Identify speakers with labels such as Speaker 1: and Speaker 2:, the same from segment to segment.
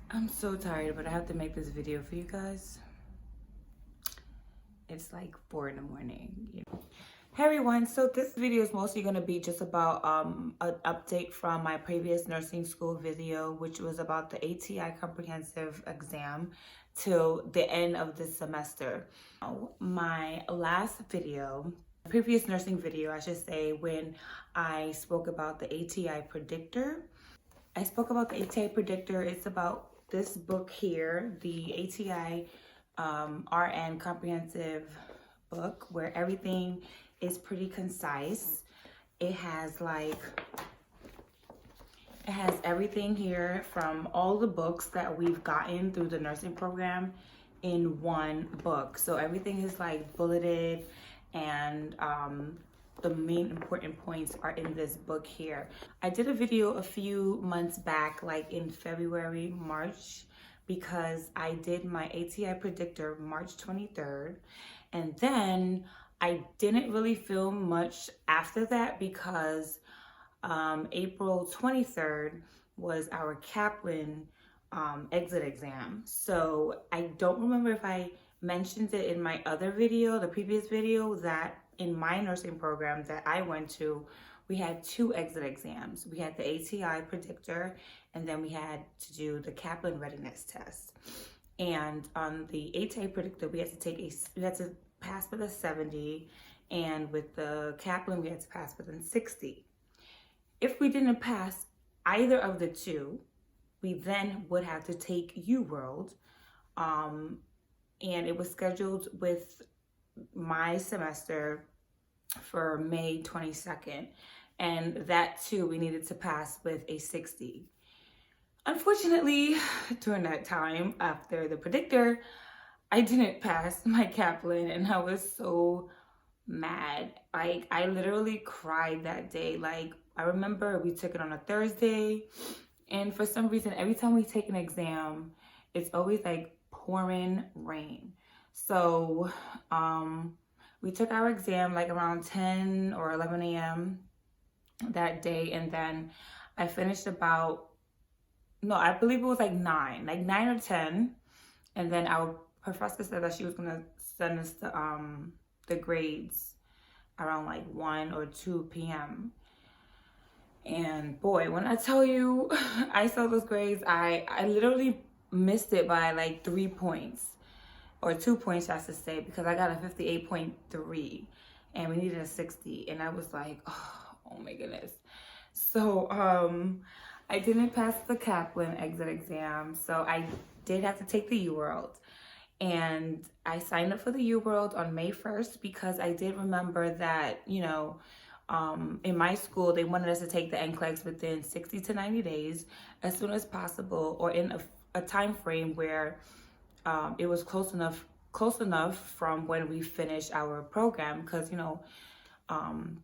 Speaker 1: I'm so tired, but I have to make this video for you guys. It's like 4 in the morning. Hey everyone, so this video is mostly going to be just about an update from my previous nursing school video, which was about the ATI comprehensive exam till the end of this semester. My last video, previous nursing video, I should say, when I spoke about the ATI predictor. I spoke about the ATI predictor. It's about this book here, the ATI RN comprehensive book, where everything is pretty concise. It has everything here from all the books that we've gotten through the nursing program in one book. So everything is like bulleted, and the main important points are in this book here. I did a video a few months back, like in February, March, because I did my ATI predictor March 23rd. And then I didn't really film much after that because April 23rd was our Kaplan exit exam. So I don't remember if I mentioned it in my other video, the previous video, that in my nursing program that I went to, we had 2 exit exams. We had the ATI predictor, and then we had to do the Kaplan readiness test. And on the ATI predictor, we had to pass with a 70, and with the Kaplan, we had to pass with a 60. If we didn't pass either of the 2, we then would have to take Uworld, and it was scheduled with my semester for May 22nd, and that too we needed to pass with a 60. Unfortunately, during that time after the predictor, I didn't pass my Kaplan, and I was so mad. Like, I literally cried that day. Like, I remember we took it on a Thursday, and for some reason every time we take an exam, it's always like pouring rain. So we took our exam like around 10 or 11 a.m. that day, and then I finished I believe it was like 9 or 10, and then our professor said that she was gonna send us the grades around like 1 or 2 p.m. And boy, when I tell you I saw those grades, I literally missed it by like 3 points. Or 2 points, I should say, because I got a 58.3 and we needed a 60. And I was like, oh my goodness. So I didn't pass the Kaplan exit exam. So I did have to take the Uworld. And I signed up for the Uworld on May 1st because I did remember that, in my school, they wanted us to take the NCLEX within 60 to 90 days as soon as possible, or in a time frame where it was close enough from when we finished our program, because and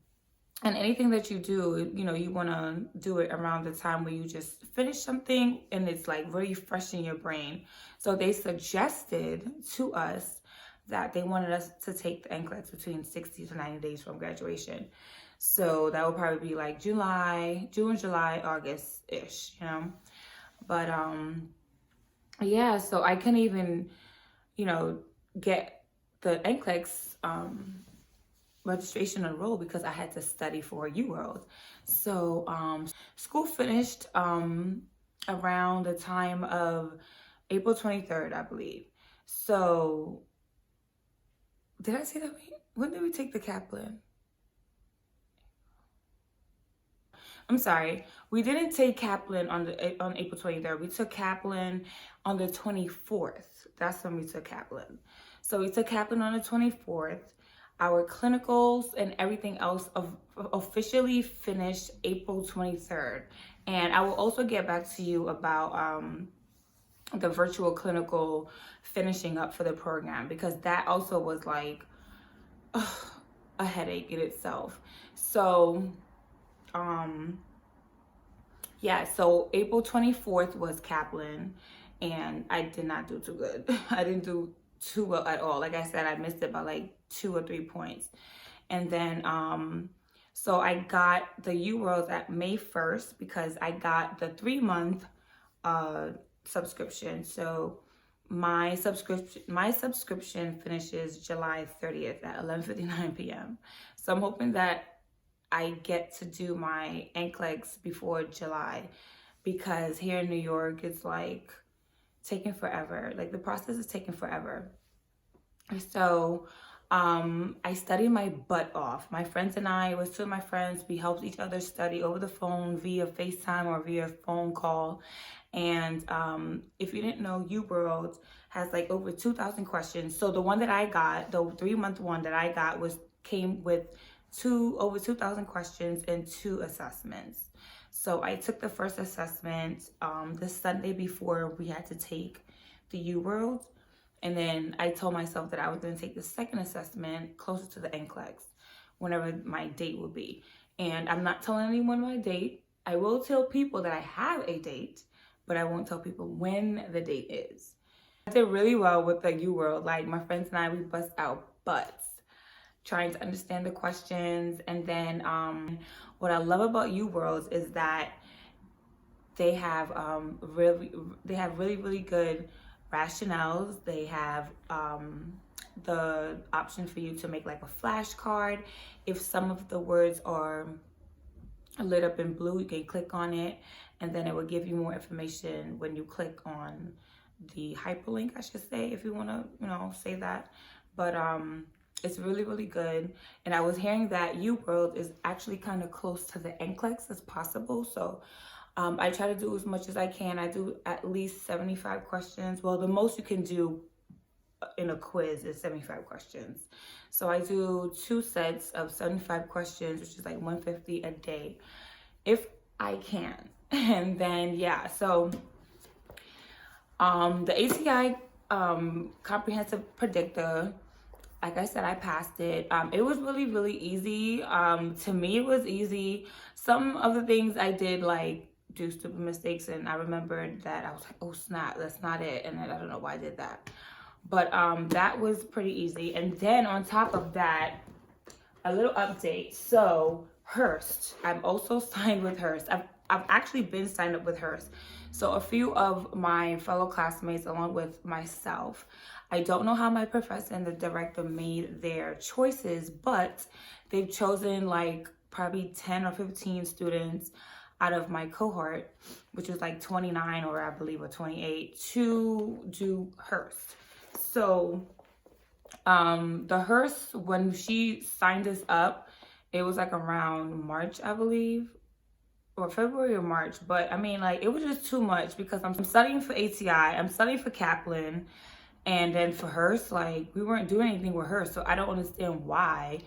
Speaker 1: anything that you do, you want to do it around the time where you just finish something and it's like really fresh in your brain. So they suggested to us that they wanted us to take the NCLEX between 60 to 90 days from graduation. So that would probably be like June, July, August-ish, But yeah, so I couldn't even, get the NCLEX registration enrolled because I had to study for Uworld. So school finished around the time of April 23rd, I believe. So did I say that right? When did we take the Kaplan? I'm sorry, we didn't take Kaplan on April 23rd. We took Kaplan on the 24th. That's when we took Kaplan. So we took Kaplan on the 24th. Our clinicals and everything else officially finished April 23rd. And I will also get back to you about the virtual clinical finishing up for the program, because that also was like a headache in itself. So yeah, so April 24th was Kaplan, and I did not do too good. I didn't do too well at all. Like I said, I missed it by like 2 or 3 points. And then so I got the Uworld at May 1st because I got the 3-month subscription. So my subscription finishes July 30th at 11:59 p.m. So I'm hoping that I get to do my NCLEX before July, because here in New York it's like taking forever. Like the process is taking forever. So I studied my butt off. My friends and I, it was two of my friends, we helped each other study over the phone via FaceTime or via phone call. And if you didn't know, Uworld has like over 2,000 questions. So the one that I got, the 3-month one that I got, came with over 2,000 questions and 2 assessments. So I took the first assessment the Sunday before we had to take the Uworld. And then I told myself that I was going to take the second assessment closer to the NCLEX, whenever my date would be. And I'm not telling anyone my date. I will tell people that I have a date, but I won't tell people when the date is. I did really well with the Uworld. Like my friends and I, we bust out butts trying to understand the questions. And then what I love about Uworld is that they have really good rationales. They have the option for you to make like a flashcard. If some of the words are lit up in blue, you can click on it, and then it will give you more information when you click on the hyperlink, I should say, if you want to, say that. But it's really good. And I was hearing that Uworld is actually kind of close to the NCLEX as possible. So I try to do as much as I can. I do at least 75 questions. Well, the most you can do in a quiz is 75 questions. So I do 2 sets of 75 questions, which is like 150 a day, if I can. And then, yeah, so the ATI comprehensive predictor, like I said, I passed it. It was really easy. To me, it was easy. Some of the things I did, like, do stupid mistakes, and I remembered that I was like, oh snap, that's not it, and then I don't know why I did that. But that was pretty easy. And then on top of that, a little update. So Hearst, I'm also signed with Hearst. I've actually been signed up with Hearst. So a few of my fellow classmates, along with myself, I don't know how my professor and the director made their choices, but they've chosen like probably 10 or 15 students out of my cohort, which was like 29 or I believe or 28, to do Hearst. So the Hearst, when she signed us up, it was like around March, I believe, or February or March. But I mean, like, it was just too much because I'm studying for ATI, I'm studying for Kaplan, and then for Hearst, like, we weren't doing anything with Hearst, so I don't understand why.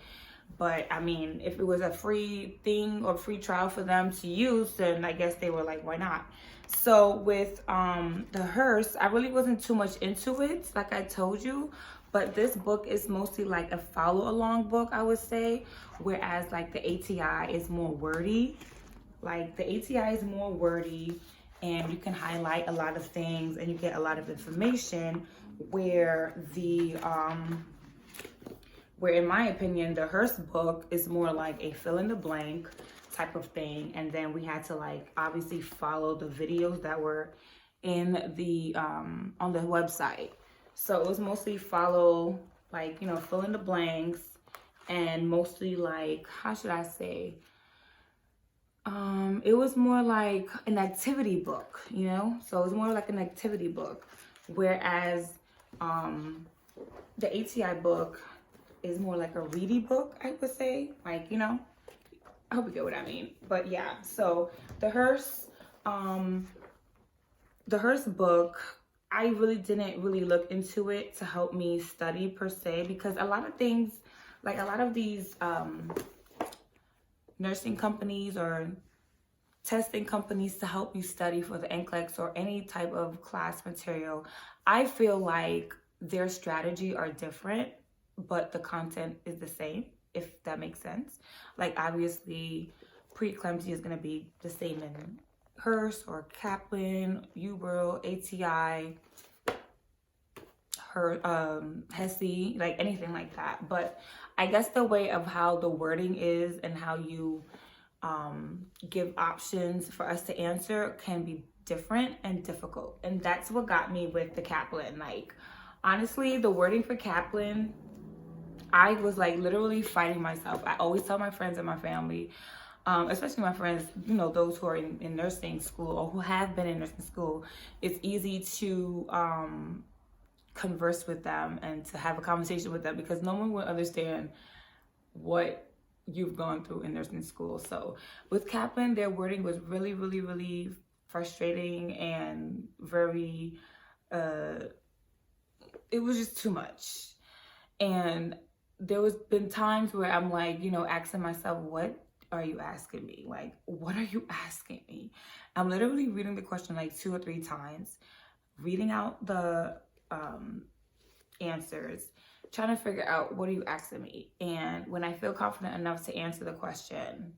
Speaker 1: But I mean, if it was a free thing or free trial for them to use, then I guess they were like, why not? So with the Hearst, I really wasn't too much into it, like I told you. But this book is mostly like a follow-along book, I would say. Whereas like the ATI is more wordy. Like the ATI is more wordy, and you can highlight a lot of things and you get a lot of information, where the where in my opinion the Hearst book is more like a fill in the blank type of thing. And then we had to like obviously follow the videos that were in the on the website. So it was mostly follow, like, fill in the blanks, and mostly like, how should I say, it was more like an activity book, so it was more like an activity book, whereas the ATI book is more like a ready book, I would say. Like, I hope you get what I mean. But yeah, so the Hearst book, I really didn't look into it to help me study per se, because a lot of things, like a lot of these nursing companies or testing companies to help you study for the NCLEX or any type of class material, I feel like their strategy are different, but the content is the same, if that makes sense. Like, obviously, preeclampsia is going to be the same in Hearst or Kaplan, Uworld, ATI, HESI, like anything like that. But I guess the way of how the wording is and how you give options for us to answer can be different and difficult. And that's what got me with the Kaplan. Like, honestly, the wording for Kaplan, I was like literally fighting myself. I always tell my friends and my family, especially my friends, you know, those who are in nursing school or who have been in nursing school, it's easy to converse with them and to have a conversation with them because no one will understand what you've gone through in nursing school. So with Kaplan, their wording was really, really, really frustrating and very, it was just too much. And there was been times where I'm like, you know, asking myself, what are you asking me? Like, what are you asking me? I'm literally reading the question like 2 or 3 times, reading out the answers, trying to figure out what are you asking me. And when I feel confident enough to answer the question,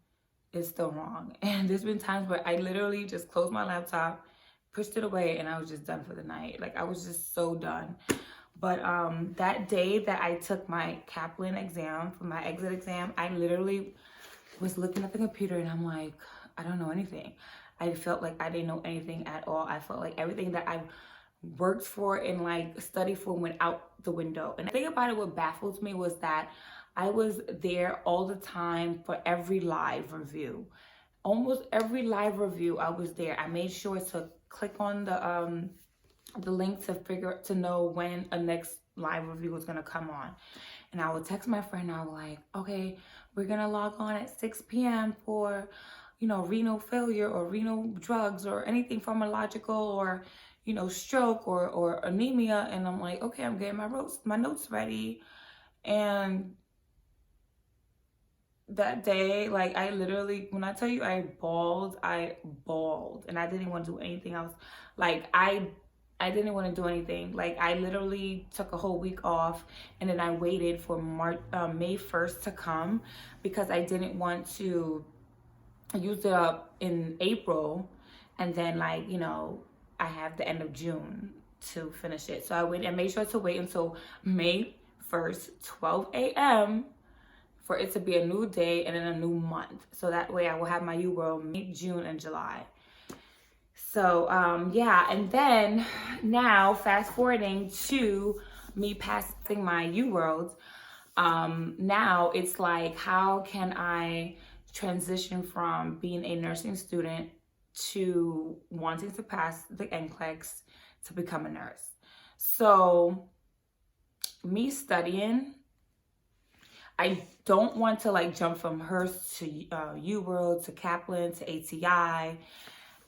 Speaker 1: it's still wrong. And there's been times where I literally just closed my laptop, pushed it away, and I was just done for the night. Like, I was just so done. But that day that I took my Kaplan exam, for my exit exam, I literally was looking at the computer and I'm like, I don't know anything. I felt like I didn't know anything at all. I felt like everything that I worked for and like studied for went out the window. And the thing about it, what baffles me was that I was there all the time for every live review. Almost every live review, I was there. I made sure to click on the link to know when a next live review was gonna come on. And I would text my friend, I was like, okay, we're gonna log on at 6 p.m. for, you know, renal failure or renal drugs or anything pharmacological or, you know, stroke or anemia. And I'm like, okay, I'm getting my notes ready. And that day, like, I literally, when I tell you I bawled, and I didn't want to do anything else. Like, I didn't want to do anything. Like, I literally took a whole week off, and then I waited for May 1st to come because I didn't want to use it up in April, and then, like, you know, I have the end of June to finish it. So I waited and made sure to wait until May 1st, 12 a.m. for it to be a new day and then a new month. So that way I will have my Uworld May, June, and July. So yeah, and then now fast forwarding to me passing my Uworld, now it's like, how can I transition from being a nursing student to wanting to pass the NCLEX to become a nurse? So me studying, I don't want to like jump from Hearst to Uworld to Kaplan to ATI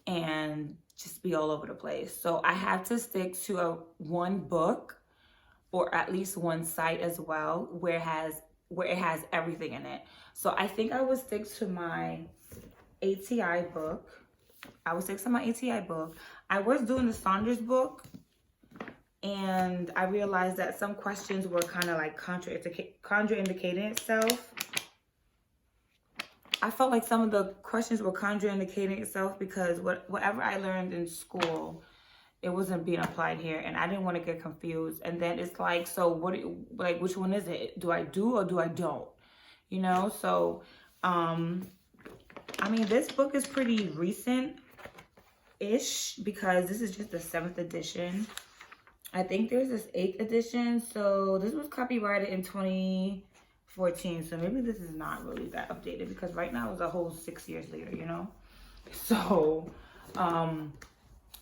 Speaker 1: and just be all over the place. So I have to stick to one book or at least one site as well where it has everything in it. So I think I would stick to my ATI book. I was doing the Saunders book, and I realized that some questions were kind of like contraindicating itself. I felt like some of the questions were contraindicating itself because whatever I learned in school, it wasn't being applied here, and I didn't want to get confused. And then it's like, so which one is it? Do I do or do I don't? You know, so I mean, this book is pretty recent-ish because this is just the 7th edition. I think there's this 8th edition. So this was copyrighted in 2014. So maybe this is not really that updated because right now it's a whole 6 years later, you know? So, but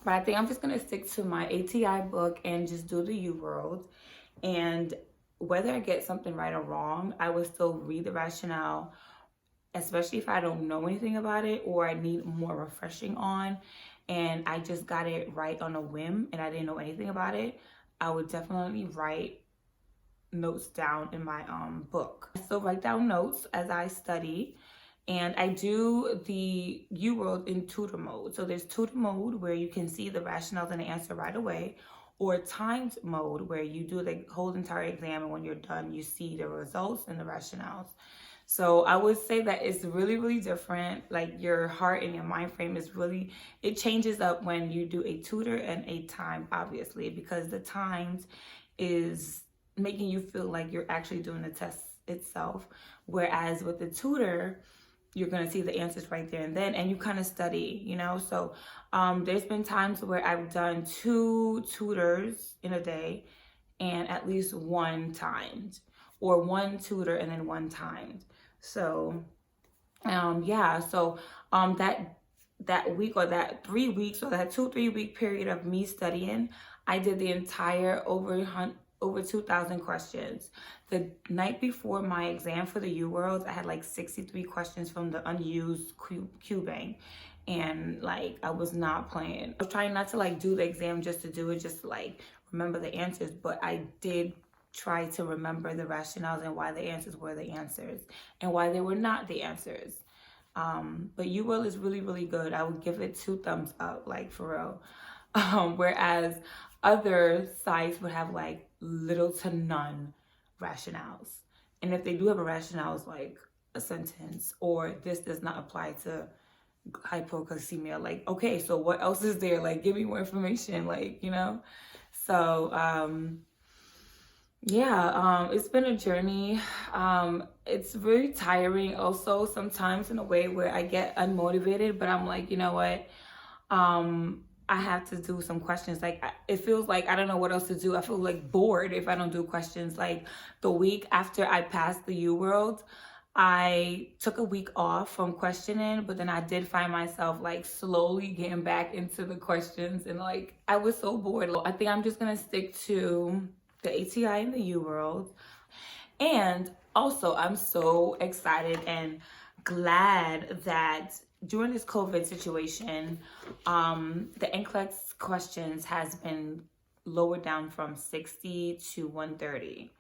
Speaker 1: I think I'm just going to stick to my ATI book and just do the Uworld. And whether I get something right or wrong, I will still read the rationale, especially if I don't know anything about it or I need more refreshing on, and I just got it right on a whim and I didn't know anything about it, I would definitely write notes down in my book. I still write down notes as I study, and I do the Uworld in tutor mode. So there's tutor mode where you can see the rationales and the answer right away, or timed mode where you do the whole entire exam, and when you're done, you see the results and the rationales. So I would say that it's really, really different. Like, your heart and your mind frame is really, it changes up when you do a tutor and a time, obviously, because the timed is making you feel like you're actually doing the test itself. Whereas with the tutor, you're going to see the answers right there and then, and you kind of study, you know. So there's been times where I've done 2 tutors in a day and at least 1 timed, or 1 tutor and then 1 timed. So yeah, so that week, or that 3 weeks, or that 2-3 week period of me studying, I did the entire over 2,000 questions. The night before my exam for the Uworld, I had like 63 questions from the unused Q bank, and like I was not playing. I was trying not to like do the exam just to do it, just to like remember the answers, but I did try to remember the rationales and why the answers were the answers and why they were not the answers. But Uworld is really, really good. I would give it 2 thumbs up, like for real. Whereas other sites would have like little to none rationales. And if they do have a rationale, it's like a sentence, or this does not apply to hypocalcemia. Like, okay, so what else is there? Like, give me more information, like, you know? So, yeah, it's been a journey. It's very tiring also sometimes, in a way where I get unmotivated, but I'm like, you know what? I have to do some questions. Like, it feels like I don't know what else to do. I feel like bored if I don't do questions. Like, the week after I passed the Uworld, I took a week off from questioning, but then I did find myself like slowly getting back into the questions, and like I was so bored. I think I'm just gonna stick to the ATI and the Uworld. And also, I'm so excited and glad that during this COVID situation, the NCLEX questions has been lowered down from 60 to 130,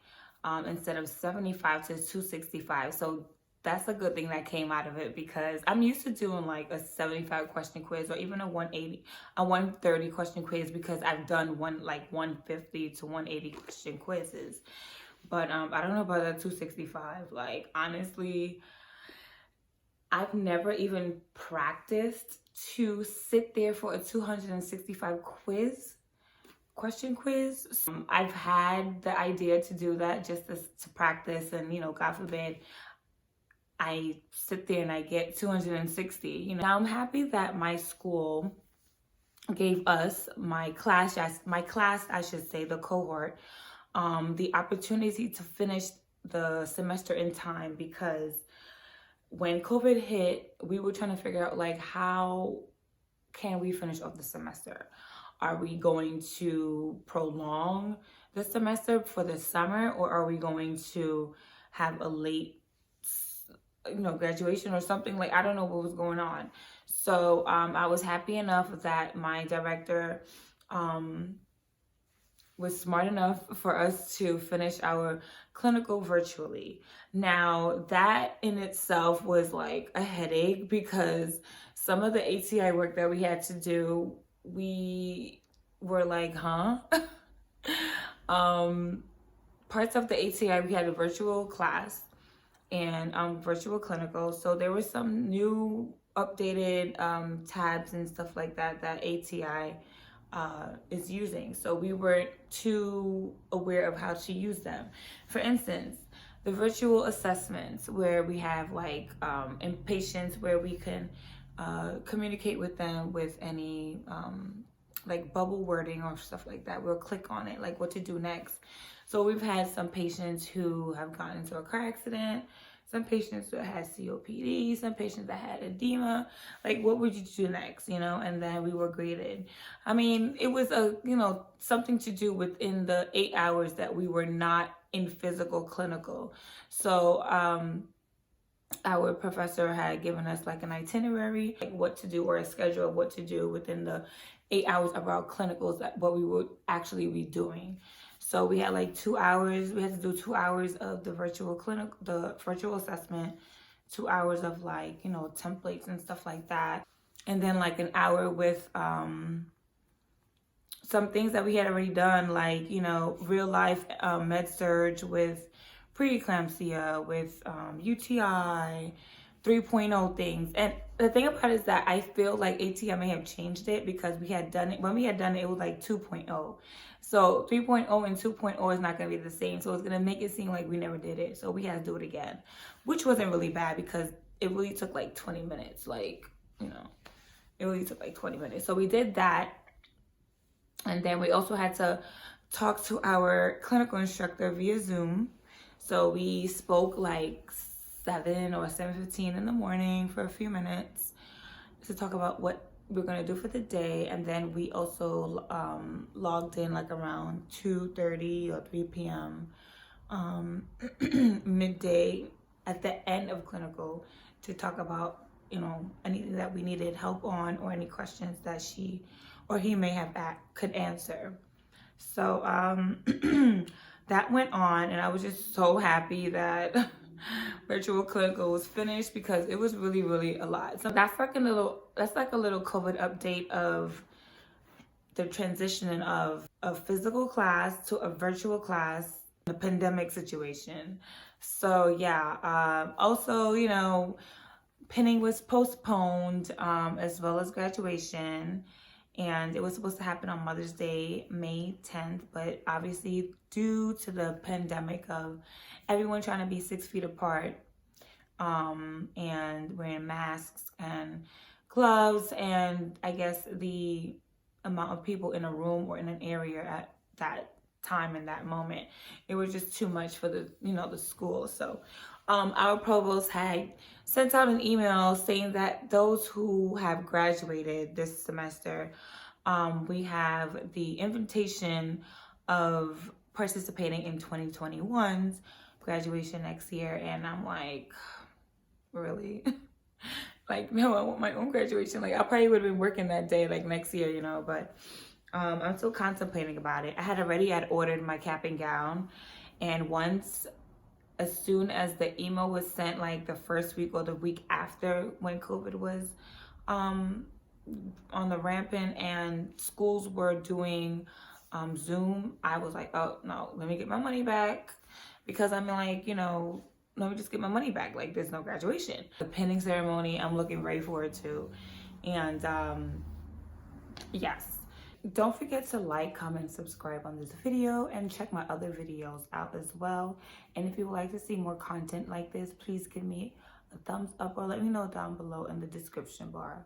Speaker 1: instead of 75 to 265. So that's a good thing that came out of it, because I'm used to doing like a 75 question quiz, or even a 130 question quiz, because I've done 150 to 180 question quizzes. But I don't know about that 265. Like, honestly, I've never even practiced to sit there for a 265 question quiz. So I've had the idea to do that just to practice, and, you know, God forbid I sit there and I get 260. You know, now I'm happy that my school gave us, my class, I should say, the cohort, the opportunity to finish the semester in time, because when COVID hit, we were trying to figure out, like, how can we finish off the semester? Are we going to prolong the semester for the summer, or are we going to have a late, you know, graduation or something? Like, I don't know what was going on. So I was happy enough that my director was smart enough for us to finish our clinical virtually. Now, that in itself was like a headache, because some of the ATI work that we had to do, we were like, huh? Parts of the ATI, we had a virtual class and virtual clinical. So there were some new updated tabs and stuff like that that ATI is using. So we weren't too aware of how to use them. For instance, the virtual assessments, where we have like in patients, where we can communicate with them with any like bubble wording or stuff like that. We'll click on it, like what to do next. So we've had some patients who have gotten into a car accident, some patients that had COPD, some patients that had edema. Like, what would you do next, you know? And then we were graded. I mean, it was a, you know, something to do within the 8 hours that we were not in physical clinical. So our professor had given us like an itinerary, like what to do, or a schedule of what to do within the 8 hours of our clinicals, that what we would actually be doing. So we had like 2 hours. We had to do 2 hours of the virtual clinic, the virtual assessment, 2 hours of like, you know, templates and stuff like that. And then like an hour with some things that we had already done, like, you know, real life med surge with preeclampsia, with UTI, 3.0 things. And the thing about it is that I feel like ATI may have changed it, because we had done it, when we had done it, it was like 2.0. So 3.0 and 2.0 is not going to be the same. So it's going to make it seem like we never did it. So we had to do it again, which wasn't really bad, because it really took like 20 minutes. Like, you know, it really took like 20 minutes. So we did that. And then we also had to talk to our clinical instructor via Zoom. So we spoke like 7 or 7:15 in the morning for a few minutes to talk about what we're gonna do for the day. And then we also logged in like around 2:30 or 3 p.m. Midday at the end of clinical to talk about, you know, anything that we needed help on or any questions that she or he may have could answer. So that went on, and I was just so happy that virtual clinical was finished because it was really, really a lot. So that's like a little COVID update of the transition of a physical class to a virtual class in a pandemic situation. So yeah, also, you know, pinning was postponed, as well as graduation. And it was supposed to happen on Mother's Day, May 10th. But obviously, due to the pandemic of everyone trying to be 6 feet apart, and wearing masks and gloves, and I guess the amount of people in a room or in an area at that time in that moment, it was just too much for the, you know, the school. So our provost had sent out an email saying that those who have graduated this semester, we have the invitation of participating in 2021's graduation next year. And I'm like, really? Like, no, I want my own graduation. Like, I probably would have been working that day, like next year, you know, but I'm still contemplating about it. I had ordered my cap and gown, and as soon as the email was sent, like the first week or the week after when COVID was on the rampant and schools were doing Zoom, I was like, oh no, let me get my money back, because I'm like, you know, let me just get my money back. Like, there's no graduation. The pinning ceremony, I'm looking very forward to. And yes. Don't forget to like, comment, subscribe on this video, and check my other videos out as well. And if you would like to see more content like this, please give me a thumbs up or let me know down below in the description bar.